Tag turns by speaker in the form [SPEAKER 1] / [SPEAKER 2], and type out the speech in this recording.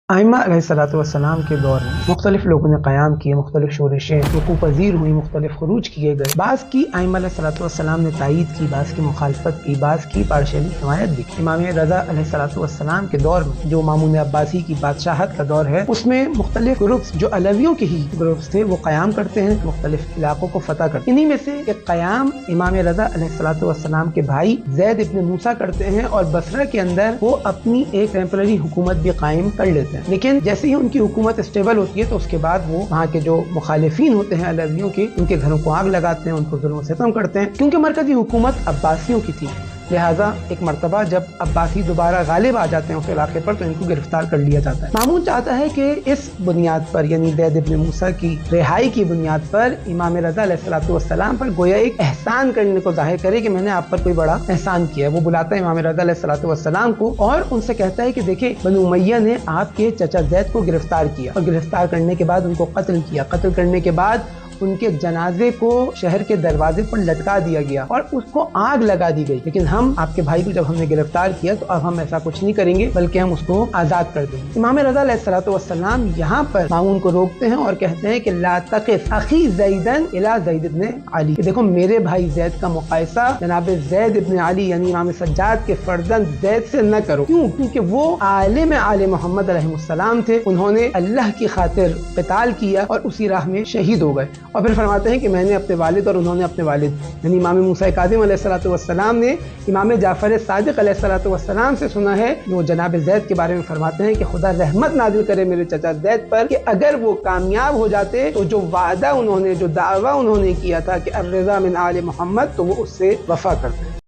[SPEAKER 1] आइम्मा अलैहिस्सलाम के दौर में मुख्तलिफ लोगों ने क़याम किए, मुख्तलिफ शोरिशें वक़ूअ पज़ीर हुई, मुख्तलिफ ख़ुरूज किए गए। बाज़ की आइम्मा अलैहिस्सलाम ने तायीद की, बाज़ की मुखालफत की, बाज़ की पार्शियली हिमायत भी की। इमाम रज़ा अलैहिस्सलाम के दौर में जो मामून अब्बासी की बादशाहत का दौर है, उसमें मुख्तलिफ ग्रुप्स जो अलवियों के ही ग्रुप्स थे वो क़याम करते हैं, मुख्तलिफ इलाकों को फ़तह करते हैं। इन्हीं में से एक क़याम इमाम रज़ा अलैहिस्सलाम के भाई ज़ैद इब्न मूसा करते हैं और बसरा के अंदर वो अपनी एक टेम्पररी हुकूमत भी कायम कर लेते हैं। लेकिन जैसे ही उनकी हुकूमत स्टेबल होती है तो उसके बाद वो वहाँ के जो मुखालिफिन होते हैं अलवियों के, उनके घरों को आग लगाते हैं, उनको जुल्म सितम करते हैं। क्योंकि मरकजी हुकूमत अब्बासियों की थी, लिहाजा एक मरतबा जब अब्बासी दोबारा गालिब आ जाते हैं उस इलाके पर तो इनको गिरफ्तार कर लिया जाता है। मामून चाहता है कि इस बुनियाद पर यानी ज़ैद इब्न मूसा की रिहाई की बुनियाद पर इमाम रज़ा अलैहिस्सलाम पर गोया एक एहसान करने को जाहिर करे कि मैंने आप पर कोई बड़ा एहसान किया है। वो बुलाता है इमाम रज़ा अलैहिस्सलाम को और उनसे कहता है कि देखिए, बनु उमय्या ने आपके चचा ज़ैद को गिरफ्तार किया और गिरफ्तार करने के बाद उनको कत्ल किया। कत्ल करने के बाद उनके जनाजे को शहर के दरवाजे पर लटका दिया गया और उसको आग लगा दी गई। लेकिन हम आपके भाई को जब हमने गिरफ्तार किया तो अब हम ऐसा कुछ नहीं करेंगे, बल्कि हम उसको आज़ाद कर देंगे। इमाम रज़ा अलैहिस्सलाम यहाँ पर मामून को रोकते हैं और कहते हैं कि ला तक़िफ़ अख़ी ज़ैदन इला ज़ैद इब्न अली, देखो मेरे भाई ज़ैद का मुक़ायसा जनाब ज़ैद इब्न अली यानी इमाम सज्जाद के फर्जंद ज़ैद से न करो। क्यों? क्योंकि वो आलिम आले मोहम्मद अलैहिस्सलाम थे, उन्होंने अल्लाह की खातिर क़िताल किया और उसी राह में शहीद हो गए। और फिर फरमाते हैं कि मैंने अपने वालिद और उन्होंने अपने वालिद यानी इमाम मूसा काज़िम अलैहिस्सलाम ने इमाम जाफ़र सादिक़ अलैहिस्सलाम से सुना है, वो जनाब ज़ैद के बारे में फरमाते हैं कि खुदा रहमत नाजिल करे मेरे चचा ज़ैद पर कि अगर वो कामयाब हो जाते तो जो वादा उन्होंने, जो दावा उन्होंने किया था कि अर्रिज़ा मिन आले मोहम्मद, तो वो उससे वफ़ा करते।